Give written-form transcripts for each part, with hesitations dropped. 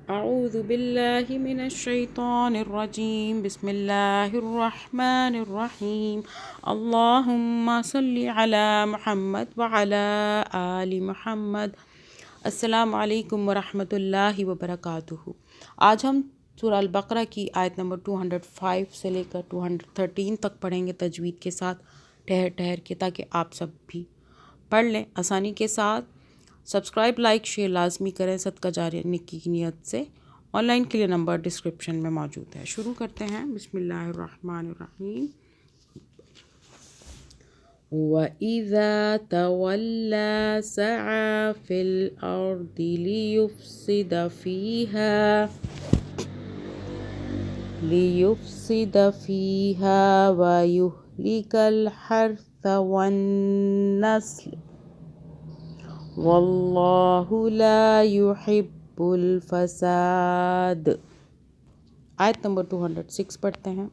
اعوذ باللہ من الشیطان الرجیم بسم اللہ الرحمن الرحیم اللہم صلی علی محمد وعلی آل محمد۔ السلام علیکم ورحمۃ اللہ وبرکاتہ۔ آج ہم سورہ البقرہ کی آیت نمبر 205 سے لے کر 213 تک پڑھیں گے تجوید کے ساتھ، ٹھہر کے، تاکہ آپ سب بھی پڑھ لیں آسانی کے ساتھ۔ سبسکرائب، لائک، شیئر لازمی کریں صدقہ جاریہ کی نیت سے۔ آن لائن کے لیے نمبر ڈسکرپشن میں موجود ہے۔ شروع کرتے ہیں۔ بسم اللہ الرحمن الرحیم۔ وَإِذَا تَوَلَّى سَعَى فِي الْأَرْضِ لِيُفْسِدَ فِيهَا وَيُهْلِكَ الْحَرْثَ وَالنَّسْلَ واللہ لا يحب الفساد۔ آیت نمبر 206 پڑھتے ہیں۔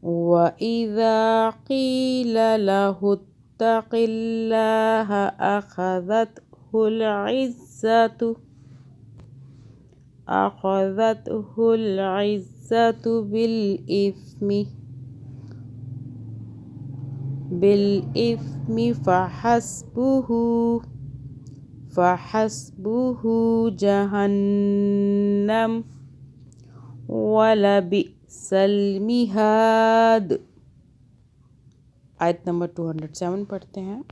وَإِذَا قِيلَ لَهُ اتَّقِ اللَّهَ أَخَذَتْهُ الْعِزَّةُ بالإثم فحسبه جهنم ولبئس المہاد۔ آیت نمبر 207 پڑھتے ہیں۔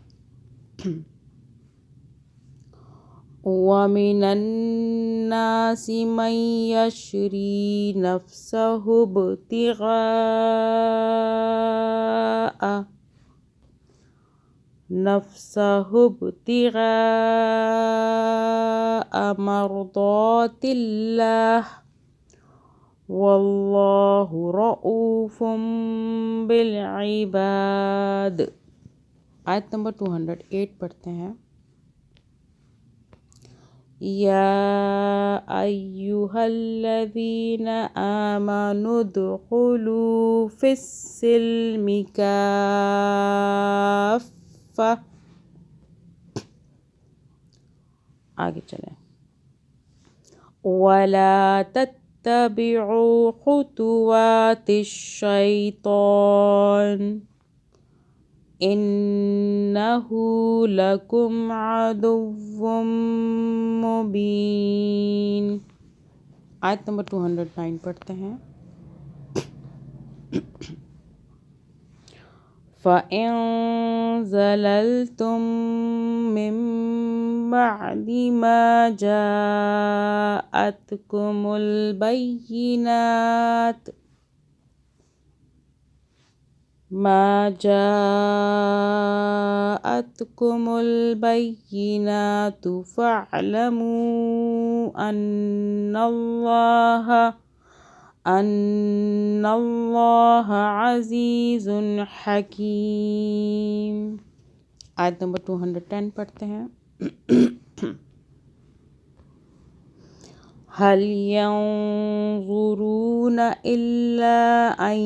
وَمِنَ النَّاسِ مَن يَشْرِي نَفْسَهُ ابتغاء مرضات اللہ واللہ رؤوف بالعباد۔ آیت نمبر 208 پڑھتے ہیں۔ یا ایہا الذین آمنوا ادخلوا فی السلم کافہ۔ آگے چلیں۔ ولا تتبعوا خطوات الشیطان انہ لکم عدو مبین۔ آیت نمبر 209 پڑھتے ہیں۔ فَإِن زَلَلْتُم مِّن بَعْدِ مَا جَاءَتْكُمُ البینات فاعلموا ان اللہ عزیز حکیم۔ آیت نمبر 210 پڑھتے ہیں۔ هل ينظرون إلا أن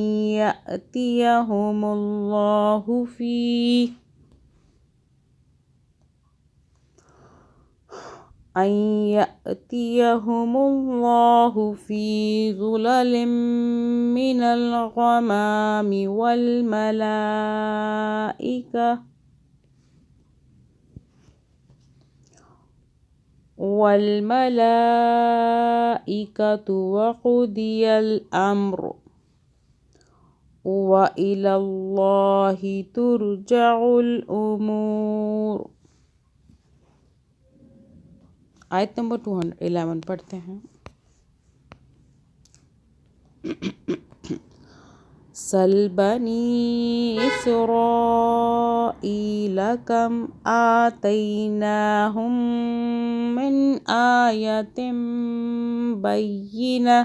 يأتيهم الله في ظلل من الغمام والملائكة وقضي الأمر وإلى الله ترجع الأمور۔ آیت نمبر 211 پڑھتے ہیں۔ سل بنی اسرائیل کم آتیناہم من آیۃ بینہ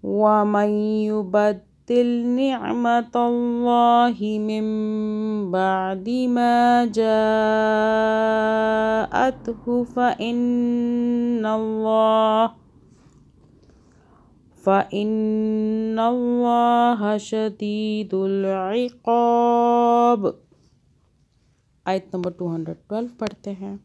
ومن یبدل نعمت اللہ من بعد ما جاءتہ فَإِنَّ اللَّهَ شَدِيدُ الْعِقَابِ۔ آیت نمبر 212 پڑھتے ہیں۔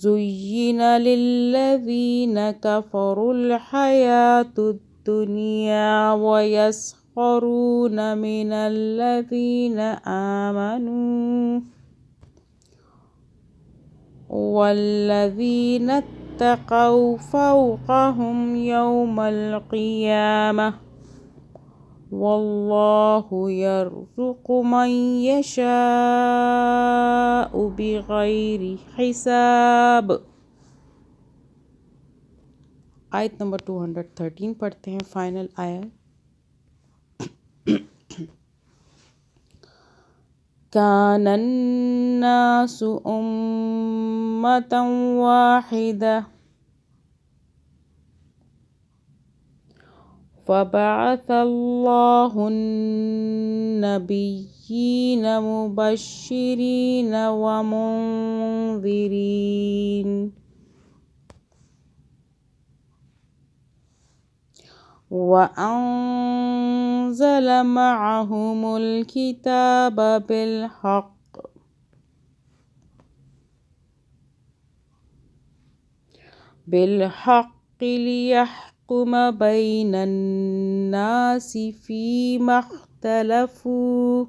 زُيِّنَ لِلَّذِينَ كَفَرُوا الْحَيَاةُ الدُّنْيَا وَيَسْخَرُونَ مِنَ الَّذِينَ آمَنُوا وَالَّذِينَ اتَّقَوْا فَوْقَهُمْ يَوْمَ الْقِيَامَةِ وَاللَّهُ يَرْزُقُ مَن يَشَاءُ بِغَيْرِ حساب۔ آیت نمبر 213 پڑھتے ہیں، فائنل آیت۔ كان الناس أمة واحدة فبعث الله النبيين مبشرين ومنذرين وأنزل معهم الكتاب بالحق ليحكم بين الناس فيما اختلفوا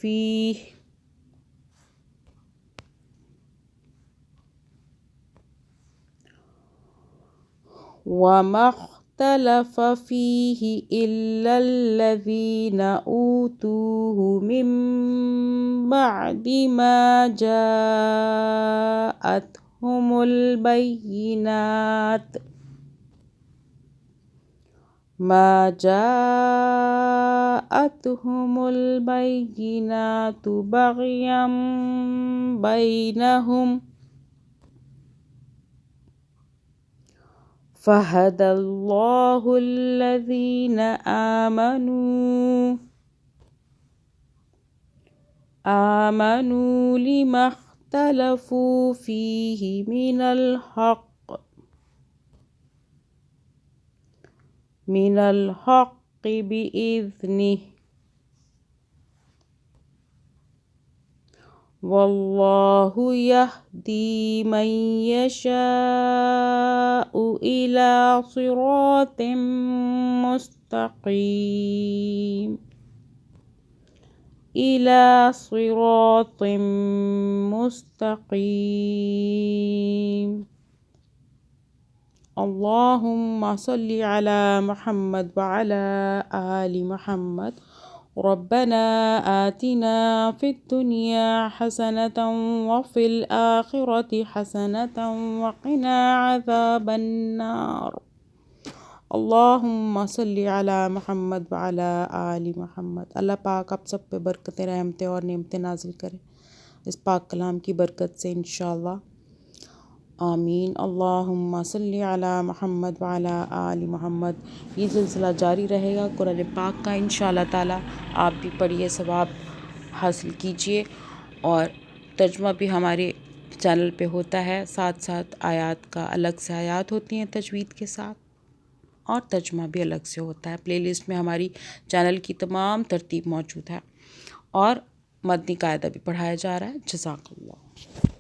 فيه وما اختلف فيه إلا الذين أوتوه من بعد ما جاءتهم البينات بغيا بينهم فهدى الله الذين آمنوا لما اختلفوا فيه من الحق بإذنه والله يهدي من يشاء إلى صراط مستقيم۔ اللهم صل على محمد وعلى آل محمد۔ ربنا آتنا في الدنيا حسنة وفي الآخرة حسنة وقنا عذاب النار۔ اللہم صلی علی محمد وعلی آل محمد۔ اللہ پاک آپ سب پہ برکتیں، رحمتیں اور نعمتیں نازل کرے اس پاک کلام کی برکت سے انشاءاللہ، آمین۔ اللہم صلی علی محمد وعلی آل محمد۔ یہ سلسلہ جاری رہے گا قرآن پاک کا انشاءاللہ تعالی۔ آپ بھی پڑھیے، ثواب حاصل کیجئے، اور ترجمہ بھی ہمارے چینل پہ ہوتا ہے، ساتھ ساتھ آیات کا الگ سے آیات ہوتی ہیں تجوید کے ساتھ، اور ترجمہ بھی الگ سے ہوتا ہے۔ پلے لسٹ میں ہماری چینل کی تمام ترتیب موجود ہے، اور مدنی قاعدہ بھی پڑھایا جا رہا ہے۔ جزاک اللہ۔